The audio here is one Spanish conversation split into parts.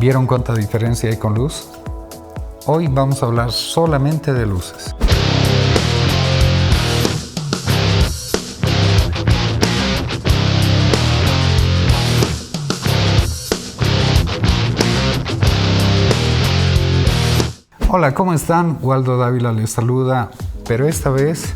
¿Vieron cuánta diferencia hay con luz? Hoy vamos a hablar solamente de luces. Hola, ¿cómo están? Waldo Dávila les saluda, pero esta vez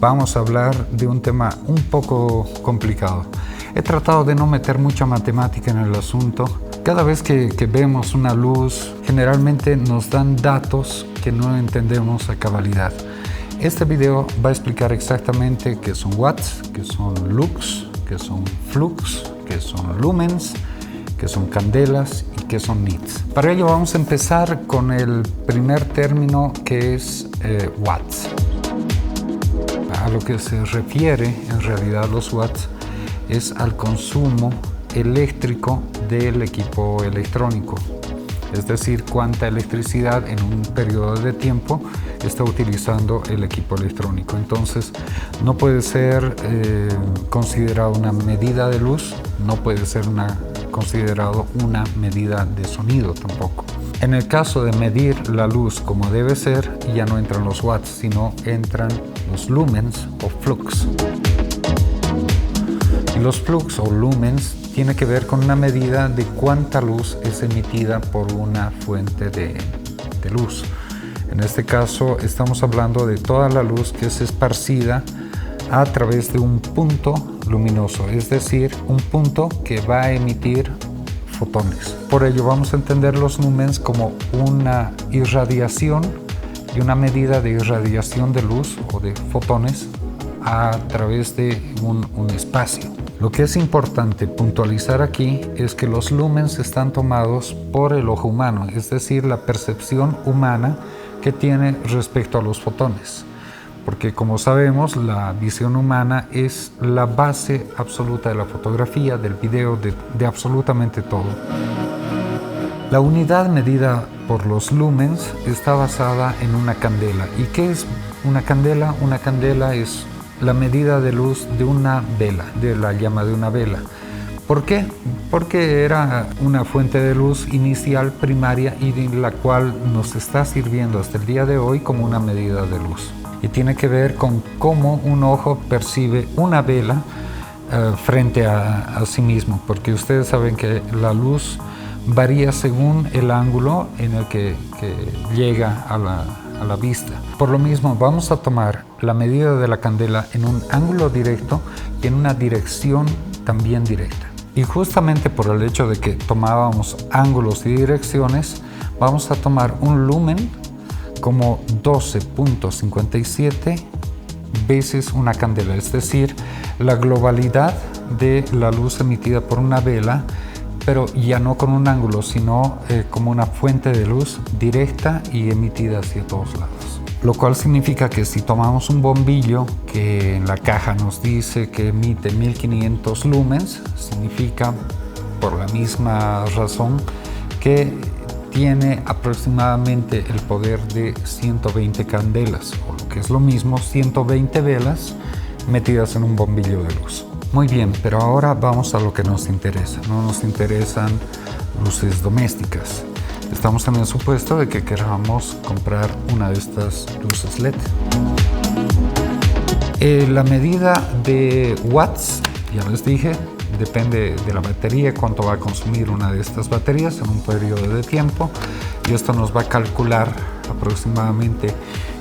vamos a hablar de un tema un poco complicado. He tratado de no meter mucha matemática en el asunto. Cada vez que vemos una luz, generalmente nos dan datos que no entendemos a cabalidad. Este video va a explicar exactamente qué son watts, qué son lux, qué son flux, qué son lumens, qué son candelas y qué son nits. Para ello vamos a empezar con el primer término, que es watts. A lo que se refiere en realidad los watts es al consumo eléctrico del equipo electrónico, es decir, cuánta electricidad en un periodo de tiempo está utilizando el equipo electrónico. Entonces no puede ser considerado una medida de luz, no puede ser considerado una medida de sonido tampoco. En el caso de medir la luz como debe ser, ya no entran los watts, sino entran los lumens o flux. Y los flux o lumens tiene que ver con una medida de cuánta luz es emitida por una fuente de luz. En este caso estamos hablando de toda la luz que es esparcida a través de un punto luminoso, es decir, un punto que va a emitir fotones. Por ello vamos a entender los lumens como una irradiación y una medida de irradiación de luz o de fotones a través de un espacio. Lo que es importante puntualizar aquí es que los lumens están tomados por el ojo humano, es decir, la percepción humana que tiene respecto a los fotones. Porque como sabemos, la visión humana es la base absoluta de la fotografía, del video, de absolutamente todo. La unidad medida por los lumens está basada en una candela. ¿Y qué es una candela? Una candela es la medida de luz de una vela, de la llama de una vela. ¿Por qué? Porque era una fuente de luz inicial, primaria, y de la cual nos está sirviendo hasta el día de hoy como una medida de luz. Y tiene que ver con cómo un ojo percibe una vela frente a sí mismo, porque ustedes saben que la luz varía según el ángulo en el que llega a la vista. Por lo mismo, vamos a tomar la medida de la candela en un ángulo directo y en una dirección también directa. Y justamente por el hecho de que tomábamos ángulos y direcciones, vamos a tomar un lumen como 12.57 veces una candela, es decir, la globalidad de la luz emitida por una vela, pero ya no con un ángulo, sino como una fuente de luz directa y emitida hacia todos lados. Lo cual significa que si tomamos un bombillo que en la caja nos dice que emite 1500 lumens, significa por la misma razón que tiene aproximadamente el poder de 120 candelas, o lo que es lo mismo, 120 velas metidas en un bombillo de luz. Muy bien, pero ahora vamos a lo que nos interesa. No nos interesan luces domésticas. Estamos en el supuesto de que queramos comprar una de estas luces LED. La medida de watts, ya les dije, depende de la batería, cuánto va a consumir una de estas baterías en un periodo de tiempo, y esto nos va a calcular aproximadamente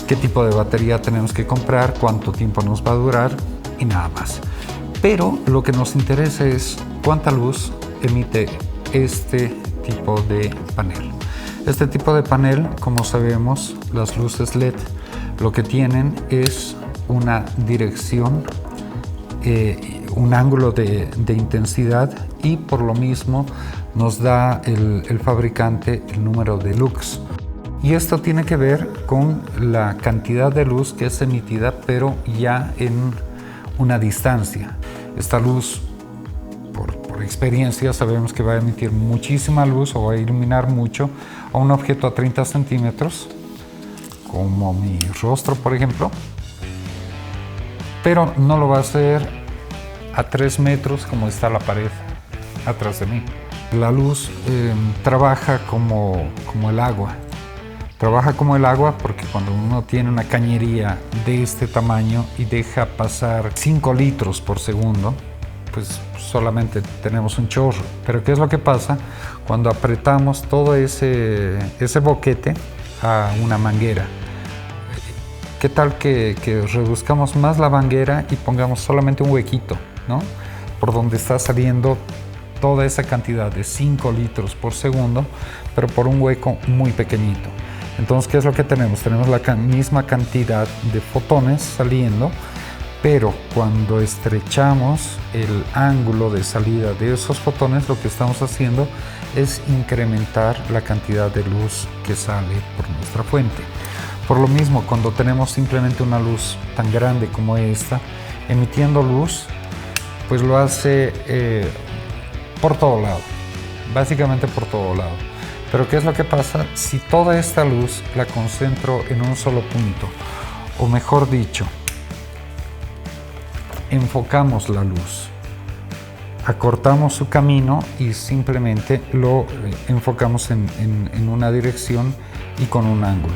qué tipo de batería tenemos que comprar, cuánto tiempo nos va a durar y nada más. Pero lo que nos interesa es cuánta luz emite este tipo de panel. Este tipo de panel, como sabemos, las luces LED lo que tienen es una dirección, un ángulo de intensidad, y por lo mismo nos da el fabricante el número de lux. Y esto tiene que ver con la cantidad de luz que es emitida, pero ya en una distancia. Esta luz, por experiencia, sabemos que va a emitir muchísima luz o va a iluminar mucho a un objeto a 30 centímetros, como mi rostro, por ejemplo, pero no lo va a hacer a 3 metros como está la pared atrás de mí. La luz trabaja como el agua. Trabaja como el agua porque cuando uno tiene una cañería de este tamaño y deja pasar 5 litros por segundo, pues solamente tenemos un chorro. Pero ¿qué es lo que pasa cuando apretamos todo ese boquete a una manguera? ¿Qué tal que reduzcamos más la manguera y pongamos solamente un huequito, ¿no? Por donde está saliendo toda esa cantidad de 5 litros por segundo, pero por un hueco muy pequeñito. Entonces, ¿qué es lo que tenemos? Tenemos la misma cantidad de fotones saliendo, pero cuando estrechamos el ángulo de salida de esos fotones, lo que estamos haciendo es incrementar la cantidad de luz que sale por nuestra fuente. Por lo mismo, cuando tenemos simplemente una luz tan grande como esta, emitiendo luz, pues lo hace por todo lado, básicamente por todo lado. Pero ¿qué es lo que pasa si toda esta luz la concentro en un solo punto? O mejor dicho, enfocamos la luz, acortamos su camino y simplemente lo enfocamos en una dirección y con un ángulo.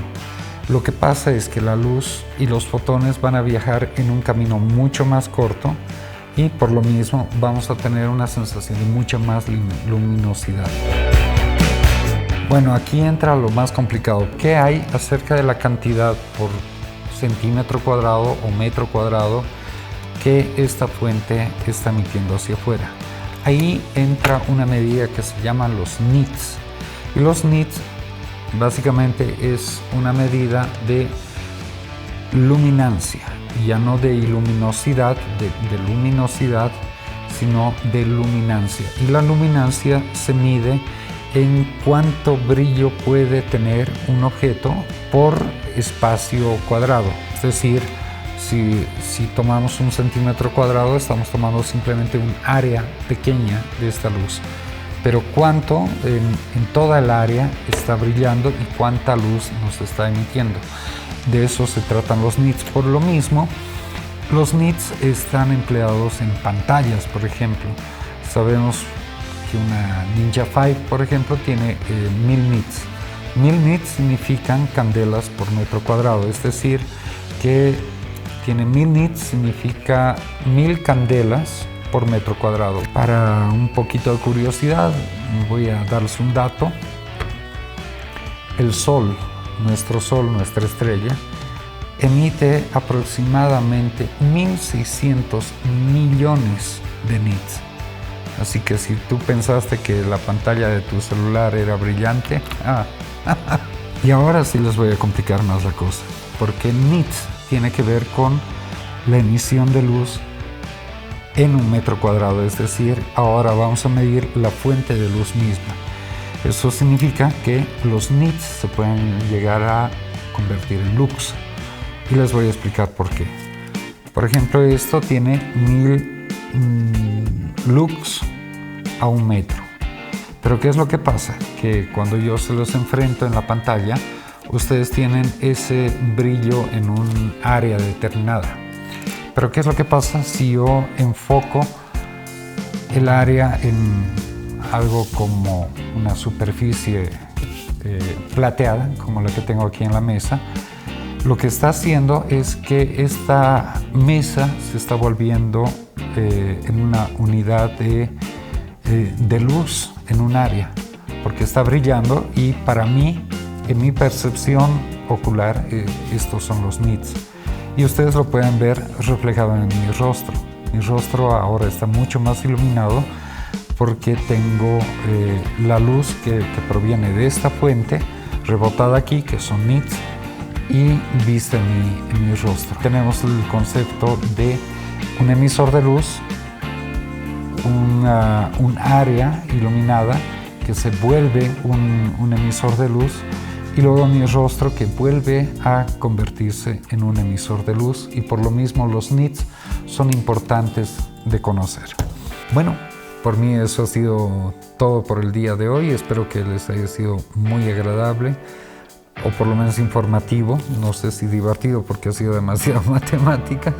Lo que pasa es que la luz y los fotones van a viajar en un camino mucho más corto y por lo mismo vamos a tener una sensación de mucha más luminosidad. Bueno, aquí entra lo más complicado. ¿Qué hay acerca de la cantidad por centímetro cuadrado o metro cuadrado que esta fuente está emitiendo hacia afuera? Ahí entra una medida que se llaman los nits. Y los nits básicamente es una medida de luminancia, ya no de luminosidad, de luminosidad, sino de luminancia. Y la luminancia se mide en cuánto brillo puede tener un objeto por espacio cuadrado. Es decir, si tomamos un centímetro cuadrado, estamos tomando simplemente un área pequeña de esta luz. Pero cuánto en toda el área está brillando y cuánta luz nos está emitiendo. De eso se tratan los nits. Por lo mismo, los nits están empleados en pantallas, por ejemplo. Sabemos que una Ninja 5, por ejemplo, tiene 1000 nits. 1000 nits significan candelas por metro cuadrado, es decir, que tiene 1000 nits significa 1000 candelas por metro cuadrado. Para un poquito de curiosidad, voy a darles un dato. El Sol, nuestra estrella, emite aproximadamente 1600 millones de nits. Así que si tú pensaste que la pantalla de tu celular era brillante, y ahora sí les voy a complicar más la cosa, porque nits tiene que ver con la emisión de luz en un metro cuadrado, es decir, ahora vamos a medir la fuente de luz misma. Eso significa que los nits se pueden llegar a convertir en lux, y les voy a explicar por qué. Por ejemplo, esto tiene 1000 lux a un metro. Pero ¿qué es lo que pasa? Que cuando yo se los enfrento en la pantalla, ustedes tienen ese brillo en un área determinada. Pero ¿qué es lo que pasa si yo enfoco el área en algo como una superficie plateada, como la que tengo aquí en la mesa? Lo que está haciendo es que esta mesa se está volviendo en una unidad de luz en un área, porque está brillando, y para mí, en mi percepción ocular, estos son los nits. Y ustedes lo pueden ver reflejado en mi rostro. Mi rostro ahora está mucho más iluminado porque tengo la luz que proviene de esta fuente rebotada aquí, que son nits, y vista en mi rostro. Tenemos el concepto de un emisor de luz, un área iluminada que se vuelve un emisor de luz, y luego mi rostro que vuelve a convertirse en un emisor de luz, y por lo mismo los nits son importantes de conocer. Bueno, por mí eso ha sido todo por el día de hoy. Espero que les haya sido muy agradable, o por lo menos informativo. No sé si divertido porque ha sido demasiada matemática,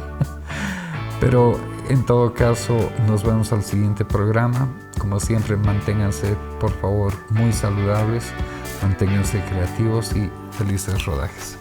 pero En todo caso, nos vemos al siguiente programa. Como siempre, manténganse, por favor, muy saludables, manténganse creativos y felices rodajes.